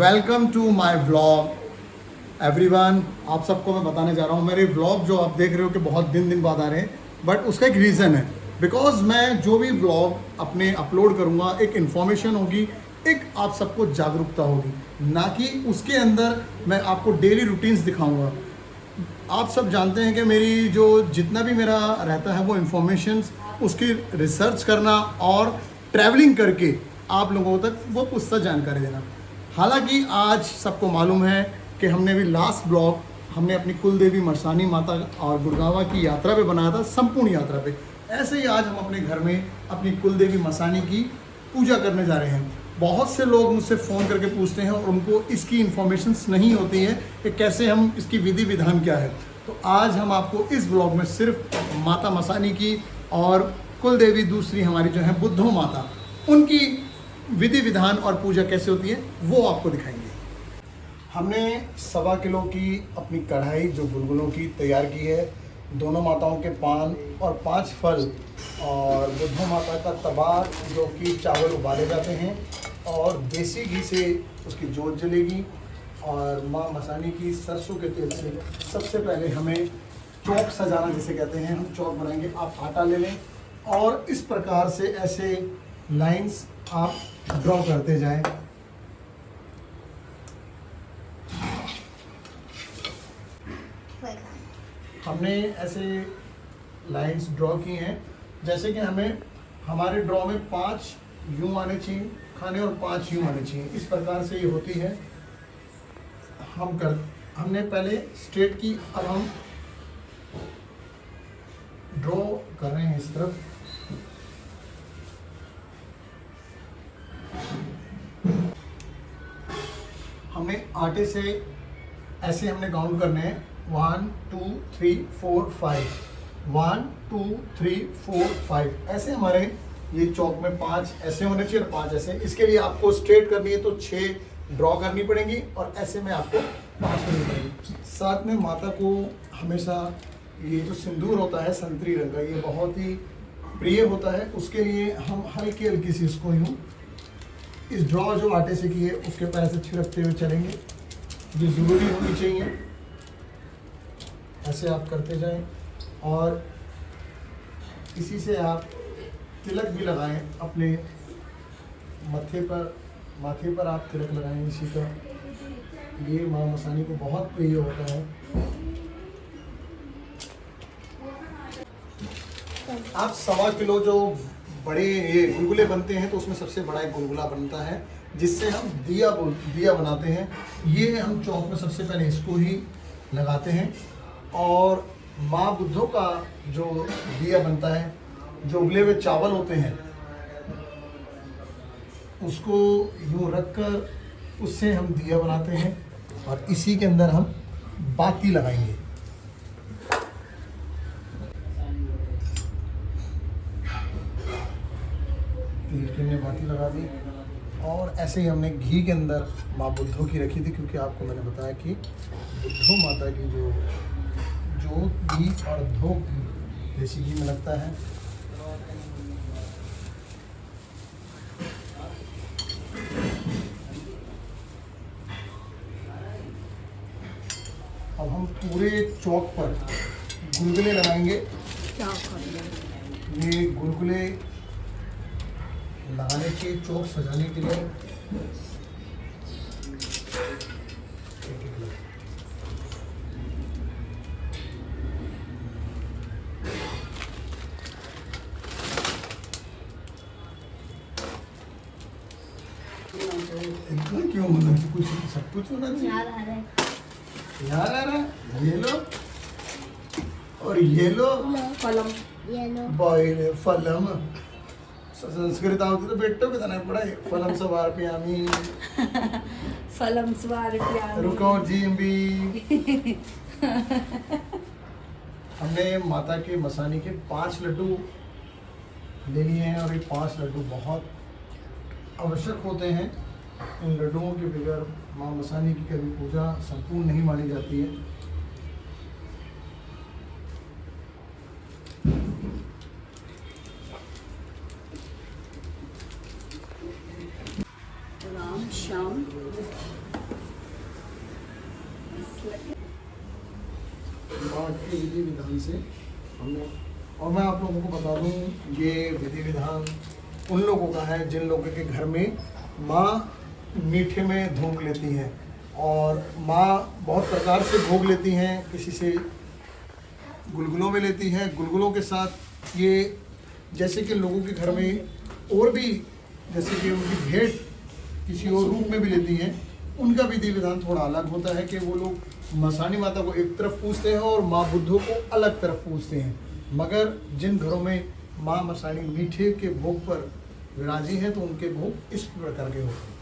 Welcome to my vlog everyone. आप सबको मैं बताने जा रहा हूँ, मेरे व्लॉग जो आप देख रहे हो कि बहुत दिन बाद आ रहे हैं, बट उसका एक रीज़न है। बिकॉज मैं जो भी व्लॉग अपने अपलोड करूँगा, एक इन्फॉर्मेशन होगी, एक आप सबको जागरूकता होगी, ना कि उसके अंदर मैं आपको डेली रूटीन्स दिखाऊंगा। आप सब जानते हैं कि मेरी जो जितना भी मेरा रहता है वो इन्फॉर्मेशंस, उसकी रिसर्च करना और ट्रैवलिंग करके आप लोगों तक वो पुस्तक जानकारी देना। हालांकि आज सबको मालूम है कि हमने अभी लास्ट ब्लॉग हमने अपनी कुल देवी मरसानी माता और गुड़गावा की यात्रा पे बनाया था, संपूर्ण यात्रा पे। ऐसे ही आज हम अपने घर में अपनी कुल देवी मरसानी की पूजा करने जा रहे हैं। बहुत से लोग मुझसे फ़ोन करके पूछते हैं और उनको इसकी इन्फॉर्मेशंस नहीं होती है कि कैसे हम इसकी विधि विधान क्या है। तो आज हम आपको इस ब्लॉग में सिर्फ माता मसानी की और कुल देवी दूसरी हमारी जो है बुद्धो माता, उनकी विधि विधान और पूजा कैसे होती है वो आपको दिखाएंगे। हमने 1.25 किलो की अपनी कढ़ाई जो गुलगुलों की तैयार की है, दोनों माताओं के पान और 5 फल और बुद्धो माता का तवा जो कि चावल उबाले जाते हैं और देसी घी से उसकी जोत जलेगी। और माँ मसानी की सरसों के तेल से सबसे पहले हमें चौक सजाना जिसे कहते हैं, हम चौक बनाएंगे। आप आटा ले लें और इस प्रकार से ऐसे लाइंस आप ड्रॉ करते जाएं। हमने ऐसे लाइंस ड्रॉ की हैं, जैसे कि हमें हमारे ड्रॉ में 5 यूं आने चाहिए खाने और 5 यूं आने चाहिए। इस प्रकार से ये होती है। हमने पहले स्ट्रेट की, अब हम ड्रॉ कर रहे हैं इस तरफ। हमने आटे से ऐसे हमने काउंट करने हैं 1 2 3 4 5, 1 2 3 4 5। ऐसे हमारे ये चौक में 5 ऐसे होने चाहिए और 5 ऐसे। इसके लिए आपको स्ट्रेट करनी है तो 6 ड्रॉ करनी पड़ेंगी और ऐसे में आपको 5 करनी पड़ेगी। साथ में माता को हमेशा ये जो सिंदूर होता है संतरी रंग का, ये बहुत ही प्रिय होता है। उसके लिए हम हल्की हल्की सी इसको यूँ इस ड्रॉ जो आटे से की है उसके पैर से छिड़कते हुए चलेंगे। ये ज़रूरी होनी चाहिए। ऐसे आप करते जाएं और इसी से आप तिलक भी लगाएं अपने माथे पर आप तिलक लगाएं इसी का। ये माँ मसानी को बहुत प्रिय होता है। आप 1.25 किलो जो बड़े ये गुलगुले बनते हैं तो उसमें सबसे बड़ा एक गुलगुला बनता है जिससे हम दिया बनाते हैं। ये हम चौक में सबसे पहले इसको ही लगाते हैं और माँ बुद्धों का जो दिया बनता है, जो उबले हुए चावल होते हैं उसको यूँ रखकर उससे हम दिया बनाते हैं और इसी के अंदर हम बाती लगाएंगे। तिल के हमने बाती लगा दी और ऐसे ही हमने घी के अंदर माँ बुद्धो की रखी थी, क्योंकि आपको मैंने बताया कि बुद्धो माता की जो घी और धूप देसी घी में लगता है। अब हम पूरे चौक पर गुलगुले लगाएंगे। ये गुलगुले लगाने के चौक सजाने के लिए इतना क्यों, मतलब कुछ सब कुछ होना चाहिए। याद आ रहा है। ये लो और ये लो फलम, ये लो बॉय फलम। संस्कृत आवती तो बेटो के तना पढ़ाई फलम सवार पियामी फलम स्वार प्यार रुको जी भी। हमने माता के मसानी के 5 लड्डू ले लिए हैं और ये 5 लड्डू बहुत आवश्यक होते हैं। इन लड्डुओं के बगैर माँ मसानी की कभी पूजा संपूर्ण नहीं मानी जाती है। राम श्याम पाठ के विधि विधान से हमने, और मैं आप लोगों को बता दूं, ये विधि विधान उन लोगों का है जिन लोगों के घर में माँ मीठे में भोग लेती हैं, और माँ बहुत प्रकार से भोग लेती हैं। किसी से गुलगुलों में लेती हैं, गुलगुलों के साथ ये, जैसे कि लोगों के घर में और भी, जैसे कि उनकी भेंट किसी और रूप में भी लेती हैं, उनका विधि विधान थोड़ा अलग होता है कि वो लोग मसानी माता को एक तरफ पूजते हैं और माँ बुद्धों को अलग तरफ पूजते हैं। मगर जिन घरों में माँ मसानी मीठे के भोग पर विराजी हैं तो उनके भोग इस प्रकार के होते हैं।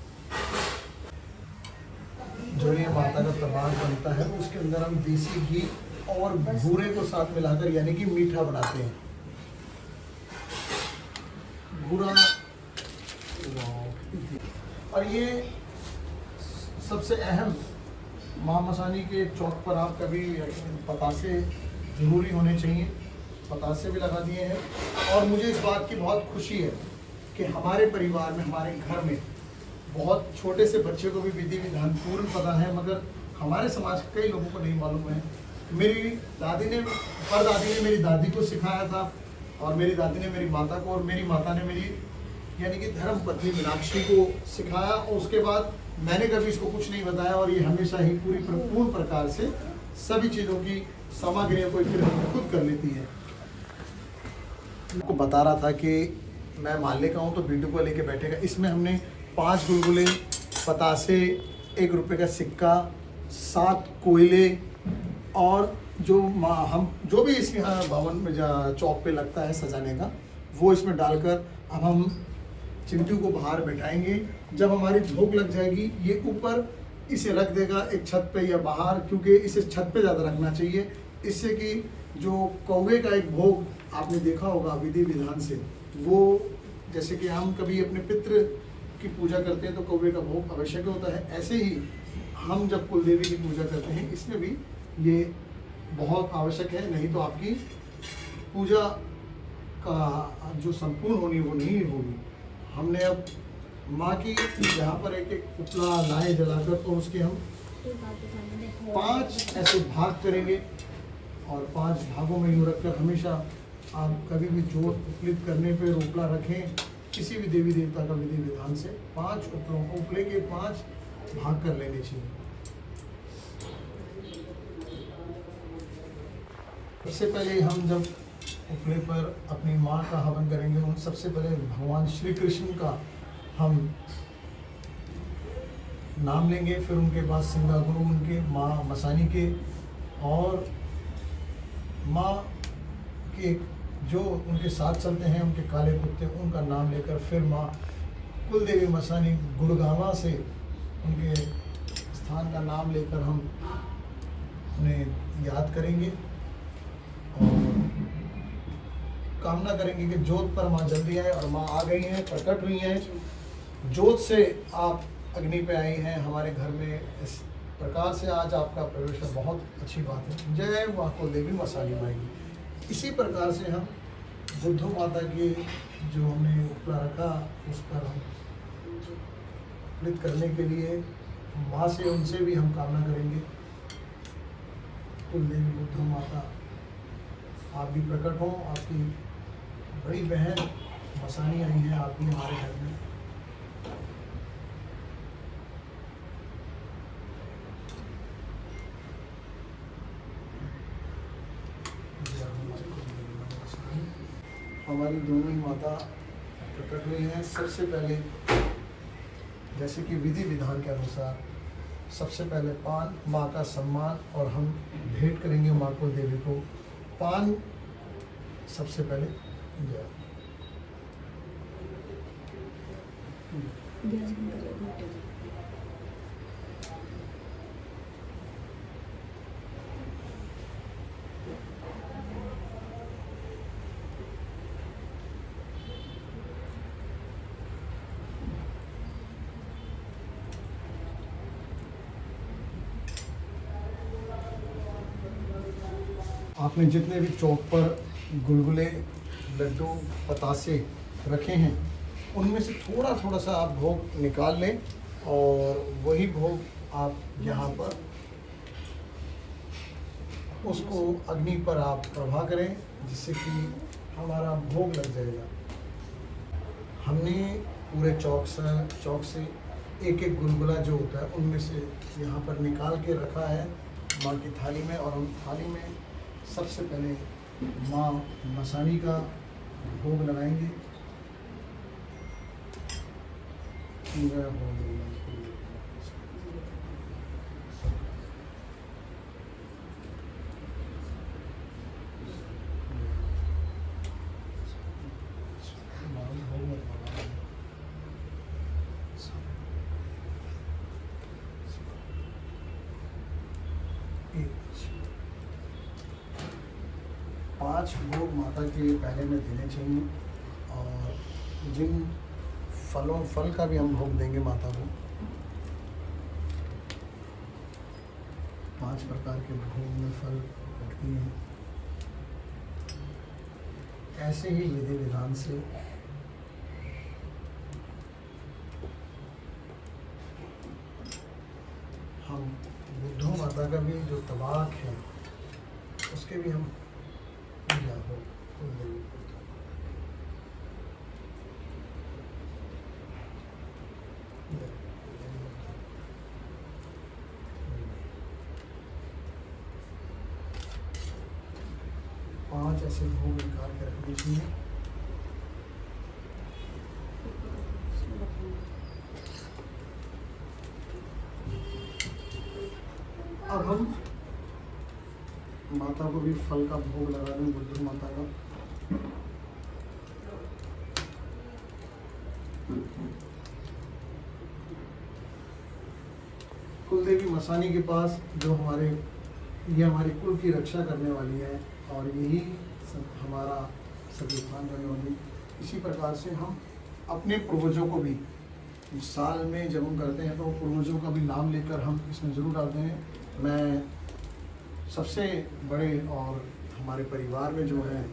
जो ये माता का तबाग बनता है उसके अंदर हम देसी घी और भूरे को साथ मिलाकर यानी कि मीठा बनाते हैं। भूरा, और ये सबसे अहम, माँ मसानी के चौक पर आप कभी पतासे ज़रूरी होने चाहिए, पतासे भी लगा दिए हैं। और मुझे इस बात की बहुत खुशी है कि हमारे परिवार में, हमारे घर में बहुत छोटे से बच्चे को भी विधि विधान पूर्ण पता है, मगर हमारे समाज के कई लोगों को नहीं मालूम है। मेरी दादी ने, परदादी ने मेरी दादी को सिखाया था, और मेरी दादी ने मेरी माता को, और मेरी माता ने मेरी यानी कि धर्म पत्नी मीनाक्षी को सिखाया, और उसके बाद मैंने कभी इसको कुछ नहीं बताया, और ये हमेशा ही पूर्ण प्रकार से सभी चीज़ों की सामग्रियों को खुद कर लेती है। आपको बता रहा था कि मैं माल्ले का हूँ तो वीडियो को लेके बैठेगा। इसमें हमने 5 गुलगुले, पतासे, 1 रुपये का सिक्का, 7 कोयले, और जो हम जो भी इस यहाँ भवन में चौक पे लगता है सजाने का, वो इसमें डालकर अब हम चिंटू को बाहर बैठाएंगे। जब हमारी भोग लग जाएगी, ये ऊपर इसे रख देगा एक छत पे या बाहर, क्योंकि इसे छत पे ज़्यादा रखना चाहिए, इससे कि जो कौवे का एक भोग आपने देखा होगा विधि विधान से, वो जैसे कि हम कभी अपने पितृ की पूजा करते हैं तो कौवे का भोग आवश्यक होता है, ऐसे ही हम जब कुलदेवी की पूजा करते हैं इसमें भी ये बहुत आवश्यक है। नहीं तो आपकी पूजा का जो संपूर्ण होनी वो नहीं होगी। हमने अब माँ की यहाँ पर एक एक पुतला लाए जलाकर, तो उसके हम 5 ऐसे भाग करेंगे, और 5 भागों में यूँ रखकर हमेशा आप कभी भी जोत उपलित करने पे उपला रखें, किसी भी देवी देवता का विधि विधान से 5 उपले के 5 भाग कर लेने चाहिए। सबसे पहले हम जब उपले पर अपनी माँ का हवन करेंगे, उन सबसे पहले भगवान श्री कृष्ण का हम नाम लेंगे, फिर उनके बाद सिंगा गुरु, उनके माँ मसानी के, और माँ के जो उनके साथ चलते हैं उनके काले कुत्ते, उनका नाम लेकर फिर माँ कुलदेवी मसानी गुड़गावा से उनके स्थान का नाम लेकर हम उन्हें याद करेंगे, और कामना करेंगे कि जोत पर माँ जल्दी आए। और माँ आ गई हैं, प्रकट हुई हैं, जोत से आप अग्नि पे आई हैं हमारे घर में। इस प्रकार से आज आपका प्रवेश है, बहुत अच्छी बात है। जय माँ कुलदेवी मसानी माई की। इसी प्रकार से हम बुद्धू माता की जो हमने उपला रखा, उस पर हम उपलित करने के लिए माँ से, उनसे भी हम कामना करेंगे, कुलदेवी बुद्धू माता आप भी प्रकट हो। आपकी बड़ी बहन मसानी आई है, आप भी हमारे घर में। हमारी दोनों ही माता प्रकट हुई हैं। सबसे पहले जैसे कि विधि विधान के अनुसार सबसे पहले पान, माँ का सम्मान, और हम भेंट करेंगे माँ को देवी को पान सबसे पहले। जय आपने जितने भी चौक पर गुलगुले, लड्डू, पतासे रखे हैं, उनमें से थोड़ा थोड़ा सा आप भोग निकाल लें, और वही भोग आप यहाँ पर उसको अग्नि पर आप प्रवाह करें, जिससे कि हमारा भोग लग जाएगा। हमने पूरे चौक से एक एक गुलगुला जो होता है उनमें से यहाँ पर निकाल के रखा है माँ की थाली में, और उन थाली में सबसे पहले माँ मसानी का भोग लगाएंगे। पूरा भोग 5 भोग माता के पहले में देने चाहिए, और जिन फल का भी हम भोग देंगे माता को, 5 प्रकार के भोग में फल रखती हैं। ऐसे ही विधि विधान से हम बुद्धो माता का भी जो तबाक है उसके भी हम पूजा हो कुलदेवी को। 5 ऐसे भोग निकाल के रख दीजिए। अब हम माता को भी फल का भोग लगा दें, बुद्ध माता का। कुलदेवी मसानी के पास जो ये हमारे कुल की रक्षा करने वाली है, और यही हमारा सत्युत्थान करने वाली। इसी प्रकार से हम अपने पूर्वजों को भी साल में जब हम करते हैं तो पूर्वजों का भी नाम लेकर हम इसमें ज़रूर डालते हैं। मैं सबसे बड़े और हमारे परिवार में जो है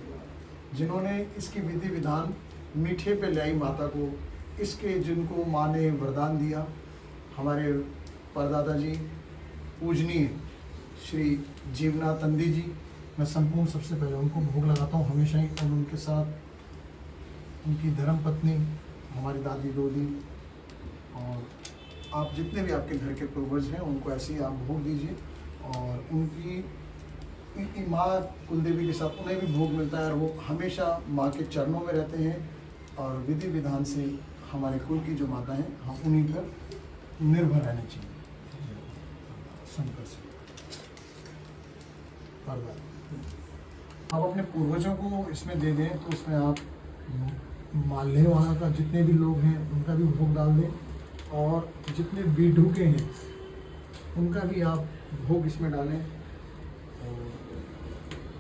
जिन्होंने इसकी विधि विधान मीठे पे लाई माता को, इसके जिनको माँ ने वरदान दिया, हमारे परदादा जी पूजनीय श्री जीवनाथ तंदी जी, मैं संपूर्ण सबसे पहले उनको भोग लगाता हूँ हमेशा ही, और उनके साथ उनकी धर्मपत्नी हमारी दादी दोदी, और आप जितने भी आपके घर के पूर्वज हैं उनको ऐसे ही आप भोग दीजिए। और उनकी माँ कुलदेवी के साथ उन्हें भी भोग मिलता है, और वो हमेशा माँ के चरणों में रहते हैं, और विधि विधान से हमारे कुल की जो माता हैं हम उन्हीं पर निर्भर रहने चाहिए। शंकर से आप अपने पूर्वजों को इसमें दे दें, तो उसमें आप माल्हे वहाँ का जितने भी लोग हैं उनका भी भोग डाल दें, और जितने बीढ़ूके हैं उनका भी आप भोग इसमें डालें। और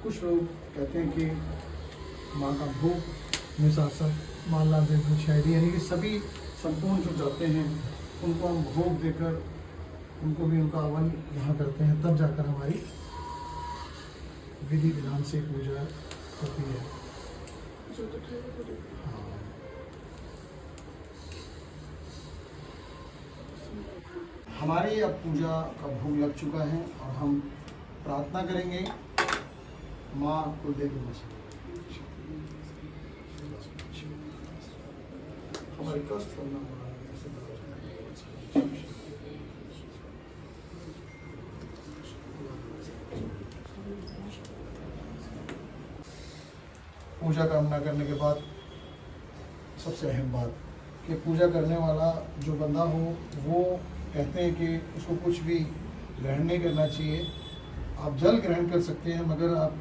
कुछ लोग कहते हैं कि माँ का भोग में साथ साथ माला देकर शायरी, यानी कि सभी संपूर्ण जो जाते हैं उनको हम भोग देकर उनको भी उनका हवन यहाँ करते हैं, तब जाकर हमारी विधि विधान से पूजा होती है। हाँ। हमारी अब पूजा का भोग लग चुका है, और हम प्रार्थना करेंगे माँ कुलदेवी हमारी कष्ट करना पड़ा पूजा कामना करने के बाद सबसे अहम बात कि पूजा करने वाला जो बंदा हो वो कहते हैं कि उसको कुछ भी ग्रहण नहीं करना चाहिए। आप जल ग्रहण कर सकते हैं, मगर आप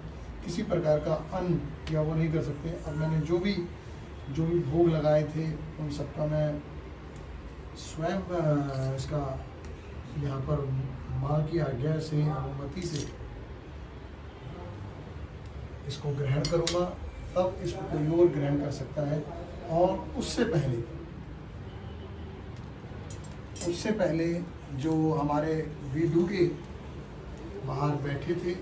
किसी प्रकार का अन्न या वो नहीं कर सकते। अब मैंने जो भी भोग लगाए थे उन सबका मैं स्वयं इसका यहाँ पर माँ की आज्ञा से, अनुमति से इसको ग्रहण करूँगा, तब इसको कोई और ग्रहण कर सकता है। और उससे पहले जो हमारे विदुके बाहर बैठे थे,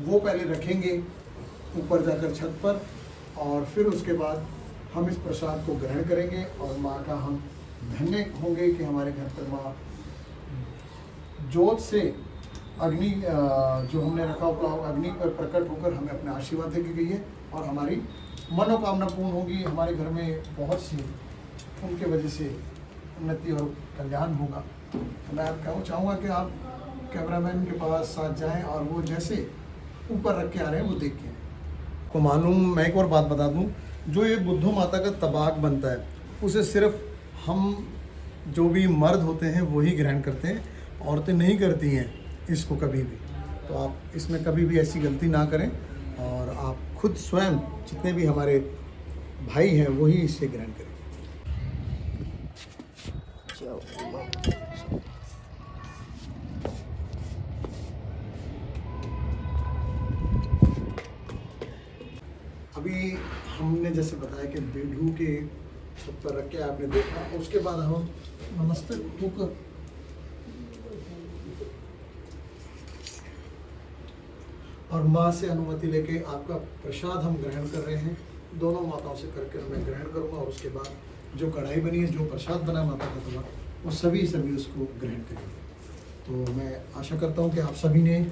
वो पहले रखेंगे ऊपर जाकर छत पर, और फिर उसके बाद हम इस प्रसाद को ग्रहण करेंगे, और माँ का हम धन्य होंगे कि हमारे घर पर माँ जोत से अग्नि जो हमने रखा हुआ पुलाव अग्नि पर प्रकट होकर हमें अपने आशीर्वाद दे के गई है और हमारी मनोकामना पूर्ण होगी। हमारे घर में बहुत सी उनके वजह से उन्नति और कल्याण होगा। तो मैं आप कहना चाहूँगा कि आप कैमरामैन के पास साथ जाएं और वो जैसे ऊपर रख के आ रहे हैं वो देख के को मालूम। मैं एक और बात बता दूं, जो ये बुद्धू माता का तबाक बनता है उसे सिर्फ हम जो भी मर्द होते हैं वही ग्रहण करते हैं, औरतें नहीं करती हैं इसको कभी भी। तो आप इसमें कभी भी ऐसी गलती ना करें और आप खुद स्वयं जितने भी हमारे भाई हैं वही इससे ग्रहण करें। अभी हमने जैसे बताया कि बेडू के छत पर रख के आपने देखा, उसके बाद हम नमस्ते होकर और माँ से अनुमति लेके आपका प्रसाद हम ग्रहण कर रहे हैं। दोनों माताओं से करके मैं ग्रहण करूँगा और उसके बाद जो कढ़ाई बनी है, जो प्रसाद बना माता का तवा, वो सभी उसको ग्रहण करेंगे। तो मैं आशा करता हूँ कि आप सभी ने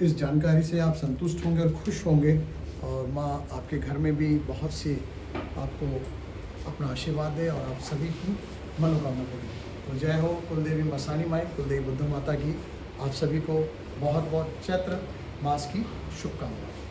इस जानकारी से आप संतुष्ट होंगे और खुश होंगे और माँ आपके घर में भी बहुत सी आपको अपना आशीर्वाद दे और आप सभी की मनोकामना पूरी। तो जय हो कुलदेवी मसानी माई, कुलदेवी बुद्ध माता की। आप सभी को बहुत बहुत चैत्र मास की शुभकामनाएं।